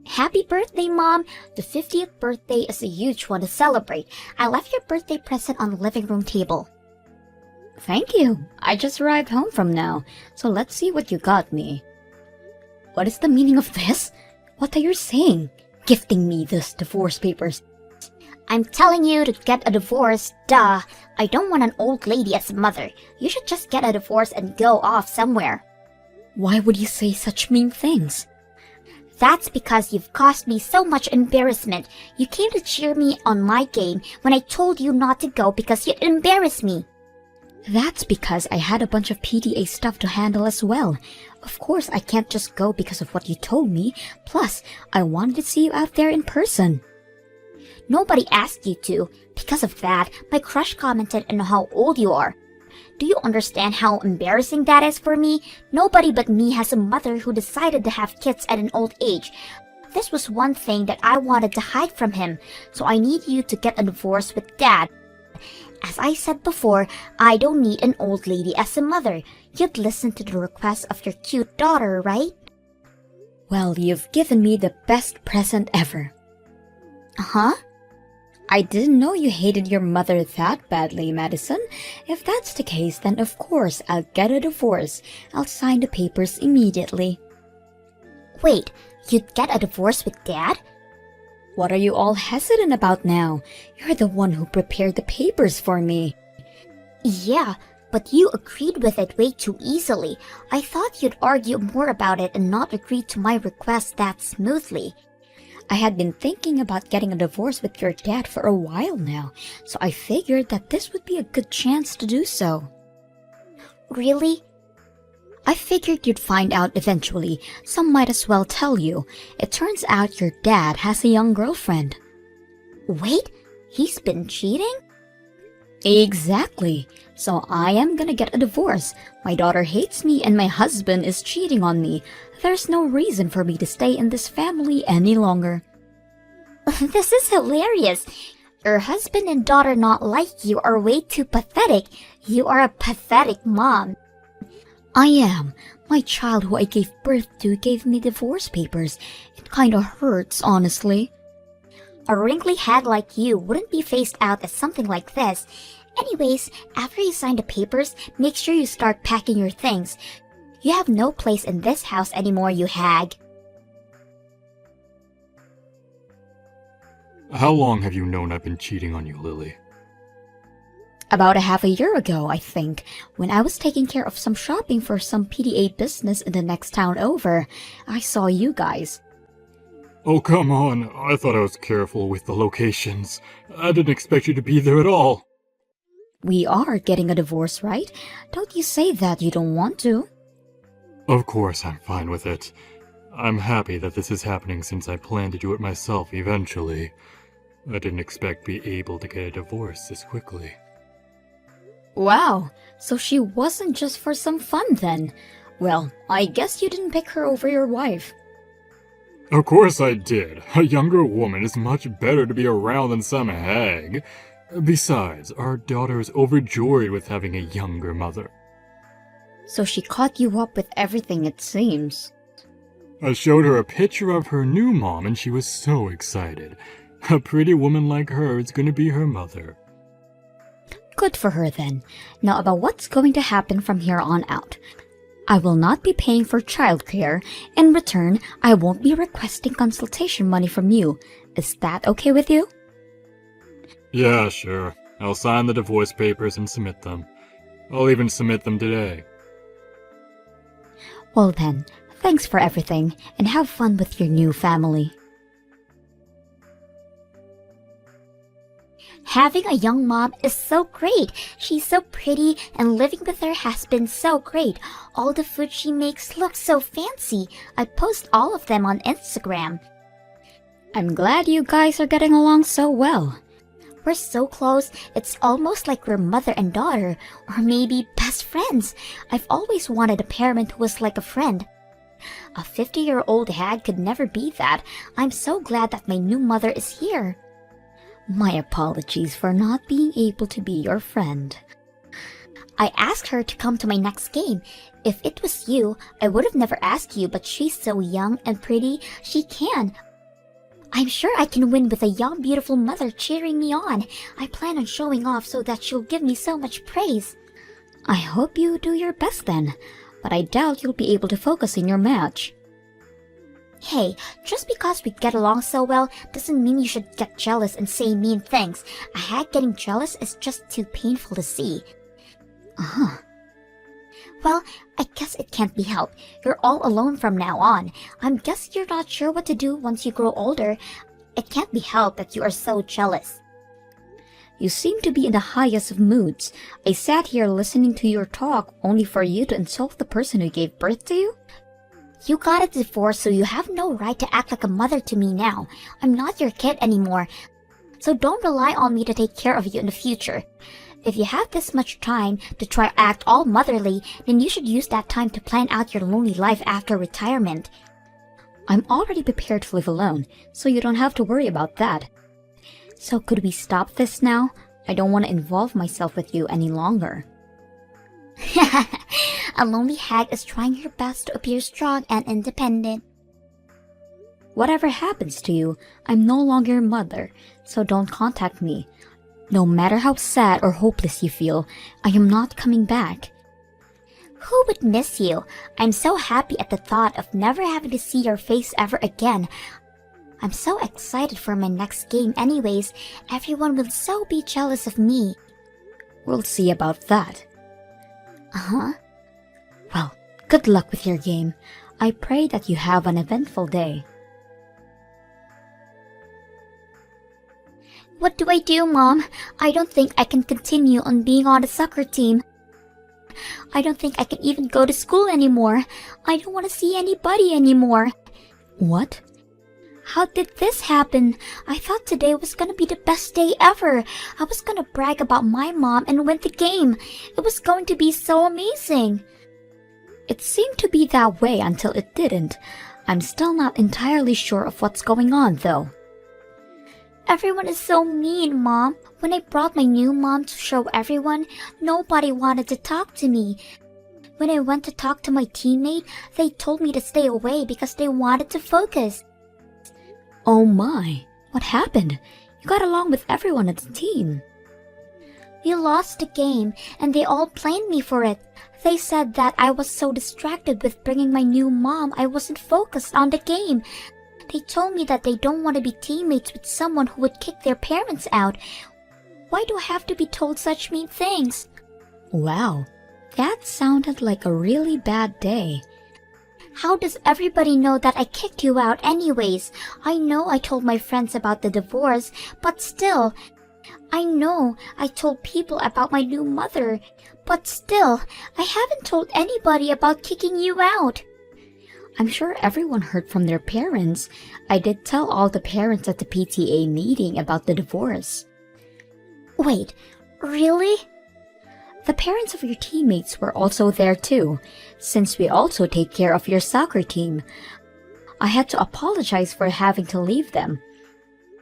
Happy birthday, Mom! The 50th birthday is a huge one to celebrate. I left your birthday present on the living room table. Thank you. I just arrived home from now, so let's see what you got me. What is the meaning of this? What are you saying? Gifting me this divorce papers. I'm telling you to get a divorce, duh. I don't want an old lady as a mother. You should just get a divorce and go off somewhere. Why would you say such mean things? That's because you've caused me so much embarrassment. You came to cheer me on my game when I told you not to go because you'd embarrass me. That's because I had a bunch of PTA stuff to handle as well. Of course, I can't just go because of what you told me. Plus, I wanted to see you out there in person. Nobody asked you to. Because of that, my crush commented on how old you are. Do you understand how embarrassing that is for me? Nobody but me has a mother who decided to have kids at an old age. This was one thing that I wanted to hide from him, so I need you to get a divorce with Dad. As I said before, I don't need an old lady as a mother. You'd listen to the request of your cute daughter, right? Well, you've given me the best present ever. Huh? I didn't know you hated your mother that badly, Madison. If that's the case, then of course I'll get a divorce. I'll sign the papers immediately. Wait, you'd get a divorce with Dad? What are you all hesitant about now? You're the one who prepared the papers for me. Yeah, but you agreed with it way too easily. I thought you'd argue more about it and not agree to my request that smoothly. I had been thinking about getting a divorce with your dad for a while now, so I figured that this would be a good chance to do so. Really? I figured you'd find out eventually, so might as well tell you. It turns out your dad has a young girlfriend. Wait, he's been cheating? Exactly. So I am gonna get a divorce. My daughter hates me and my husband is cheating on me. There's no reason for me to stay in this family any longer. This is hilarious. Your husband and daughter not like you are way too pathetic. You are a pathetic mom. I am. My child who I gave birth to gave me divorce papers. It kinda hurts, honestly. A wrinkly head like you wouldn't be phased out as something like this. Anyways, after you sign the papers, make sure you start packing your things. You have no place in this house anymore, you hag. How long have you known I've been cheating on you, Lily? About a half a year ago, I think, when I was taking care of some shopping for some PDA business in the next town over, I saw you guys. Oh, come on. I thought I was careful with the locations. I didn't expect you to be there at all. We are getting a divorce, right? Don't you say that you don't want to. Of course I'm fine with it. I'm happy that this is happening since I plan to do it myself eventually. I didn't expect to be able to get a divorce this quickly. Wow, so she wasn't just for some fun then. Well, I guess you didn't pick her over your wife. Of course I did. A younger woman is much better to be around than some hag. Besides, our daughter is overjoyed with having a younger mother. So she caught you up with everything, it seems. I showed her a picture of her new mom and she was so excited. A pretty woman like her is going to be her mother. Good for her then. Now about what's going to happen from here on out. I will not be paying for childcare. In return, I won't be requesting consultation money from you. Is that okay with you? Yeah, sure. I'll sign the divorce papers and submit them. I'll even submit them today. Well then, thanks for everything, and have fun with your new family. Having a young mom is so great. She's so pretty and living with her has been so great. All the food she makes looks so fancy. I post all of them on Instagram. I'm glad you guys are getting along so well. We're so close, it's almost like we're mother and daughter, or maybe best friends. I've always wanted a parent who was like a friend. A 50-year-old hag could never be that. I'm so glad that my new mother is here. My apologies for not being able to be your friend. I asked her to come to my next game. If it was you, I would have never asked you, but she's so young and pretty, she can. I'm sure I can win with a young, beautiful mother cheering me on. I plan on showing off so that she'll give me so much praise. I hope you do your best then, but I doubt you'll be able to focus in your match. Hey, just because we get along so well doesn't mean you should get jealous and say mean things. A hag getting jealous is just too painful to see. Uh-huh. Well, I guess it can't be helped. You're all alone from now on. I'm guessing you're not sure what to do once you grow older. It can't be helped that you are so jealous. You seem to be in the highest of moods. I sat here listening to your talk only for you to insult the person who gave birth to you? You got a divorce, so you have no right to act like a mother to me now. I'm not your kid anymore, so don't rely on me to take care of you in the future. If you have this much time to try act all motherly, then you should use that time to plan out your lonely life after retirement. I'm already prepared to live alone, so you don't have to worry about that. So could we stop this now? I don't want to involve myself with you any longer. A lonely hag is trying her best to appear strong and independent. Whatever happens to you, I'm no longer your mother, so don't contact me. No matter how sad or hopeless you feel, I am not coming back. Who would miss you? I'm so happy at the thought of never having to see your face ever again. I'm so excited for my next game anyways. Everyone will so be jealous of me. We'll see about that. Uh-huh. Well, good luck with your game. I pray that you have an eventful day. What do I do, Mom? I don't think I can continue on being on the soccer team. I don't think I can even go to school anymore. I don't want to see anybody anymore. What? How did this happen? I thought today was gonna be the best day ever. I was gonna brag about my mom and win the game. It was going to be so amazing. It seemed to be that way until it didn't. I'm still not entirely sure of what's going on, though. Everyone is so mean, Mom. When I brought my new mom to show everyone, nobody wanted to talk to me. When I went to talk to my teammate, they told me to stay away because they wanted to focus. Oh my, what happened? You got along with everyone at the team. We lost the game, and they all blamed me for it. They said that I was so distracted with bringing my new mom, I wasn't focused on the game. They told me that they don't want to be teammates with someone who would kick their parents out. Why do I have to be told such mean things? Wow, that sounded like a really bad day. How does everybody know that I kicked you out anyways? I know I told my friends about the divorce, but still. I know I told people about my new mother, but still, I haven't told anybody about kicking you out. I'm sure everyone heard from their parents. I did tell all the parents at the PTA meeting about the divorce. Wait, really? The parents of your teammates were also there too, since we also take care of your soccer team. I had to apologize for having to leave them.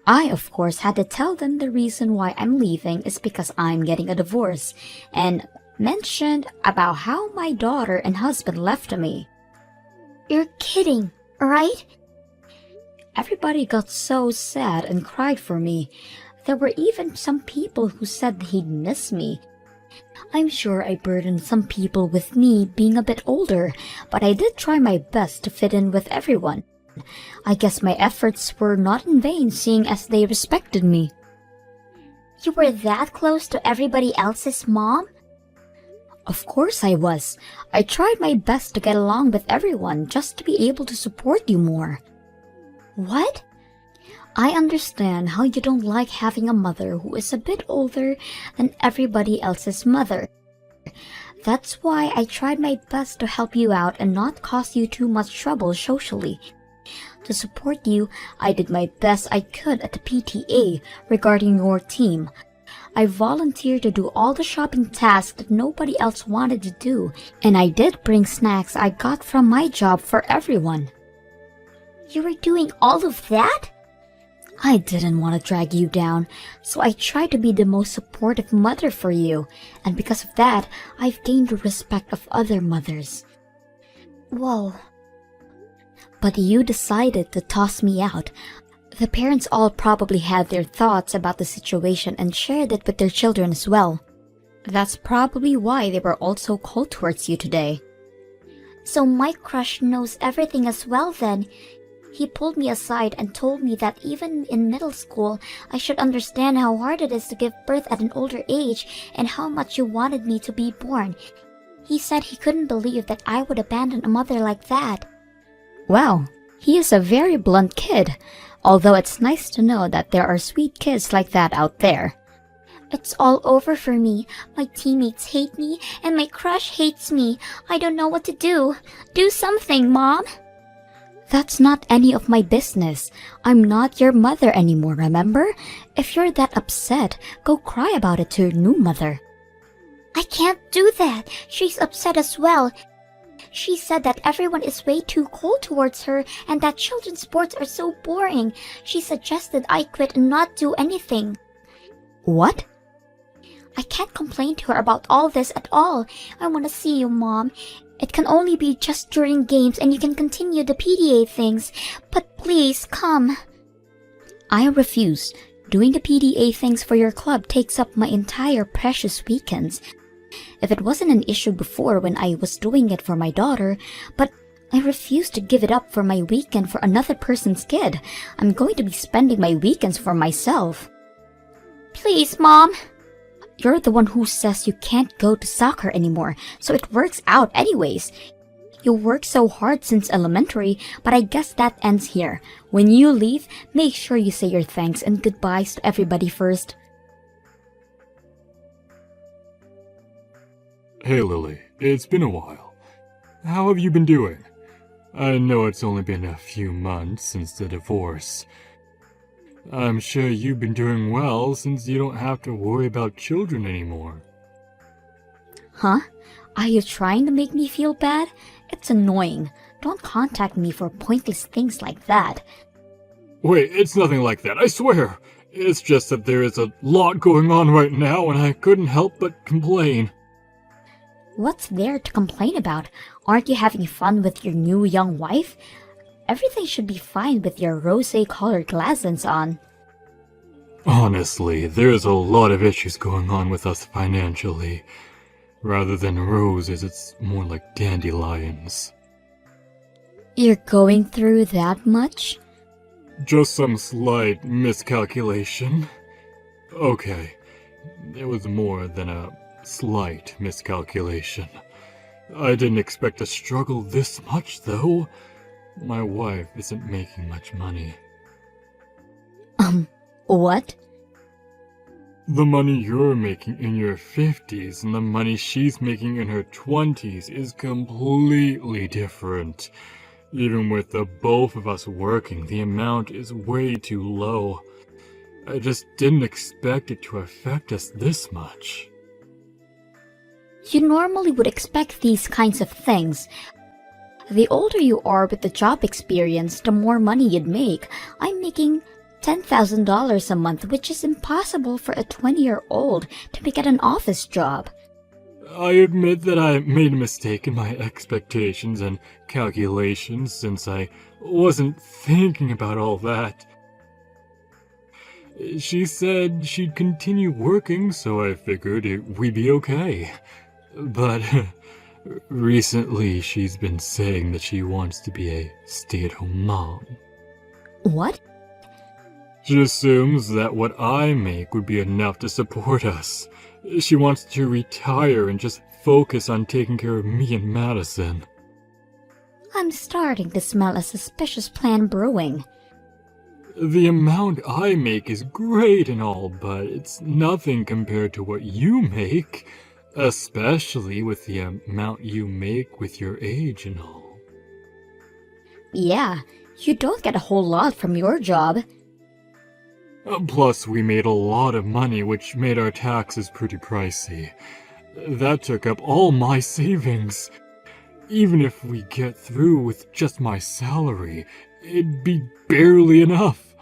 I, of course, had to tell them the reason why I'm leaving is because I'm getting a divorce, and mentioned about how my daughter and husband left me. You're kidding, right? Everybody got so sad and cried for me. There were even some people who said he'd miss me. I'm sure I burdened some people with me being a bit older, but I did try my best to fit in with everyone. I guess my efforts were not in vain, seeing as they respected me. You were that close to everybody else's mom? Of course I was. I tried my best to get along with everyone just to be able to support you more. What? I understand how you don't like having a mother who is a bit older than everybody else's mother. That's why I tried my best to help you out and not cause you too much trouble socially. To support you, I did my best I could at the PTA regarding your team. I volunteered to do all the shopping tasks that nobody else wanted to do, and I did bring snacks I got from my job for everyone. You were doing all of that? I didn't want to drag you down, so I tried to be the most supportive mother for you, and because of that, I've gained the respect of other mothers. Whoa. But you decided to toss me out. The parents all probably had their thoughts about the situation and shared it with their children as well. That's probably why they were all so cold towards you today. So my crush knows everything as well then. He pulled me aside and told me that even in middle school, I should understand how hard it is to give birth at an older age and how much he wanted me to be born. He said he couldn't believe that I would abandon a mother like that. Wow, he is a very blunt kid, although it's nice to know that there are sweet kids like that out there. It's all over for me. My teammates hate me and my crush hates me. I don't know what to do. Do something, Mom. That's not any of my business. I'm not your mother anymore, remember? If you're that upset, go cry about it to your new mother. I can't do that. She's upset as well. She said that everyone is way too cold towards her and that children's sports are so boring. She suggested I quit and not do anything. What? I can't complain to her about all this at all. I want to see you, Mom. It can only be just during games and you can continue the PDA things. But please, come. I refuse. Doing the PDA things for your club takes up my entire precious weekends. If it wasn't an issue before when I was doing it for my daughter, but I refuse to give it up for my weekend for another person's kid. I'm going to be spending my weekends for myself. Please, Mom. You're the one who says you can't go to soccer anymore, so it works out anyways. You worked so hard since elementary, but I guess that ends here. When you leave, make sure you say your thanks and goodbyes to everybody first. Hey Lily, it's been a while. How have you been doing? I know it's only been a few months since the divorce. I'm sure you've been doing well since you don't have to worry about children anymore. Huh? Are you trying to make me feel bad? It's annoying. Don't contact me for pointless things like that. Wait, it's nothing like that, I swear! It's just that there is a lot going on right now and I couldn't help but complain. What's there to complain about? Aren't you having fun with your new young wife? Everything should be fine with your rosé-colored glasses on. Honestly, there's a lot of issues going on with us financially. Rather than roses, it's more like dandelions. You're going through that much? Just some slight miscalculation. Okay, it was more than a slight miscalculation. I didn't expect to struggle this much, though. My wife isn't making much money. What? The money you're making in your 50s and the money she's making in her 20s is completely different. Even with the both of us working, the amount is way too low. I just didn't expect it to affect us this much. You normally would expect these kinds of things. The older you are with the job experience, the more money you'd make. I'm making $10,000 a month, which is impossible for a 20-year-old to make at an office job. I admit that I made a mistake in my expectations and calculations since I wasn't thinking about all that. She said she'd continue working, so I figured we'd be okay. But recently she's been saying that she wants to be a stay-at-home mom. What? She assumes that what I make would be enough to support us. She wants to retire and just focus on taking care of me and Madison. I'm starting to smell a suspicious plan brewing. The amount I make is great and all, but it's nothing compared to what you make. Especially with the amount you make with your age and all. Yeah, you don't get a whole lot from your job. Plus, we made a lot of money, which made our taxes pretty pricey. That took up all my savings. Even if we get through with just my salary, it'd be barely enough.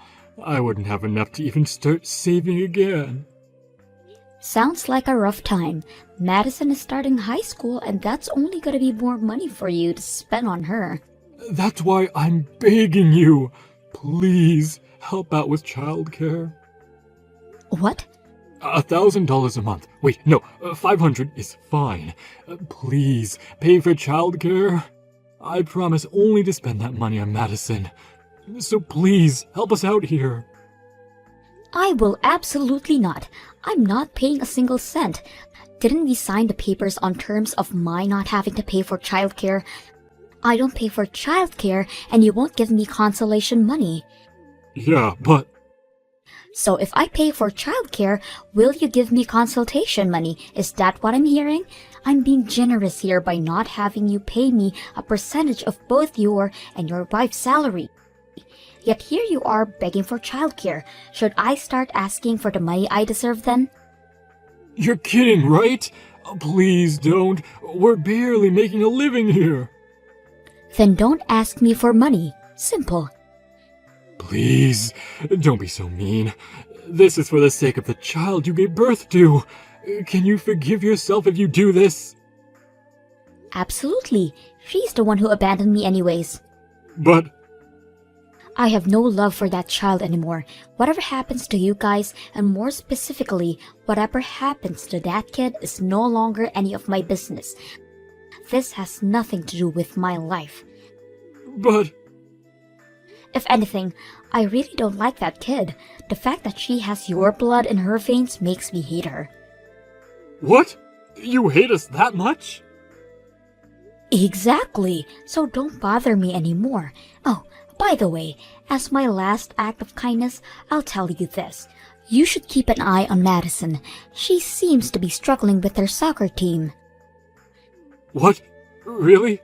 I wouldn't have enough to even start saving again. Sounds like a rough time. Madison is starting high school and that's only gonna be more money for you to spend on her. That's why I'm begging you. Please, help out with childcare? What? $1,000 a month. Wait, no, 500 is fine. Please, pay for childcare. I promise only to spend that money on Madison. So please, help us out here. I will absolutely not. I'm not paying a single cent. Didn't we sign the papers on terms of my not having to pay for childcare? I don't pay for childcare, and you won't give me consolation money. Yeah, but... So if I pay for childcare, will you give me consultation money? Is that what I'm hearing? I'm being generous here by not having you pay me a percentage of both your and your wife's salary. Yet here you are begging for childcare. Should I start asking for the money I deserve then? You're kidding, right? Please don't. We're barely making a living here. Then don't ask me for money. Simple. Please, don't be so mean. This is for the sake of the child you gave birth to. Can you forgive yourself if you do this? Absolutely. She's the one who abandoned me anyways. But... I have no love for that child anymore. Whatever happens to you guys, and more specifically, whatever happens to that kid is no longer any of my business. This has nothing to do with my life. But... If anything, I really don't like that kid. The fact that she has your blood in her veins makes me hate her. What? You hate us that much? Exactly. So don't bother me anymore. Oh, by the way, as my last act of kindness, I'll tell you this. You should keep an eye on Madison. She seems to be struggling with her soccer team. What? Really?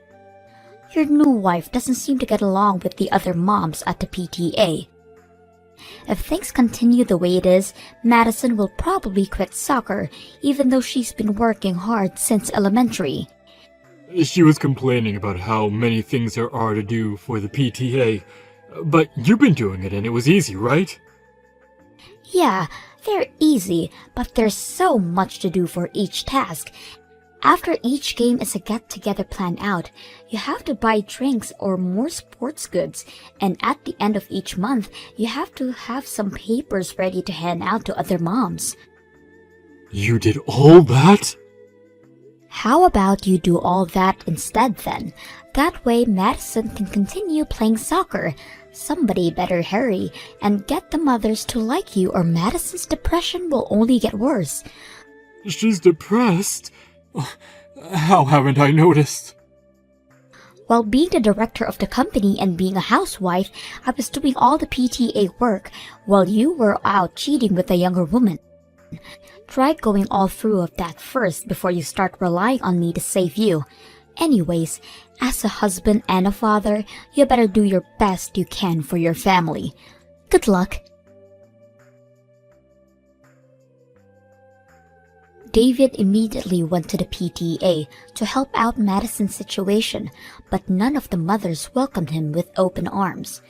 Your new wife doesn't seem to get along with the other moms at the PTA. If things continue the way it is, Madison will probably quit soccer, even though she's been working hard since elementary. She was complaining about how many things there are to do for the PTA. But you've been doing it and it was easy, right? Yeah, they're easy, but there's so much to do for each task. After each game is a get-together planned out, you have to buy drinks or more sports goods, and at the end of each month, you have to have some papers ready to hand out to other moms. You did all that? How about you do all that instead then? That way Madison can continue playing soccer. Somebody better hurry and get the mothers to like you, or Madison's depression will only get worse. She's depressed? How haven't I noticed? While being the director of the company and being a housewife, I was doing all the PTA work while you were out cheating with a younger woman. Try going all through of that first before you start relying on me to save you. Anyways, as a husband and a father, you better do your best you can for your family. Good luck. David immediately went to the PTA to help out Madison's situation, but none of the mothers welcomed him with open arms.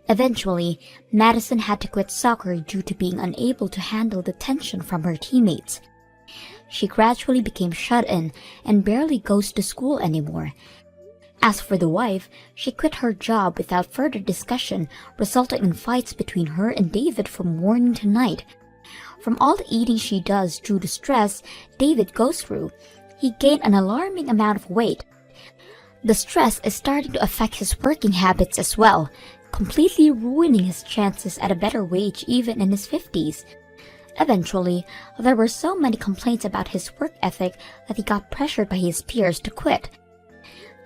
Eventually, Madison had to quit soccer due to being unable to handle the tension from her teammates. She gradually became shut in and barely goes to school anymore. As for the wife, she quit her job without further discussion, resulting in fights between her and David from morning to night. From all the eating she does due to stress David goes through, he gained an alarming amount of weight. The stress is starting to affect his working habits as well, completely ruining his chances at a better wage even in his 50s. Eventually, there were so many complaints about his work ethic that he got pressured by his peers to quit.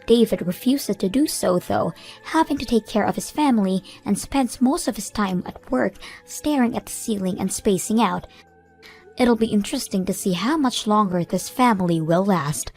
David refuses to do so though, having to take care of his family and spends most of his time at work staring at the ceiling and spacing out. It'll be interesting to see how much longer this family will last.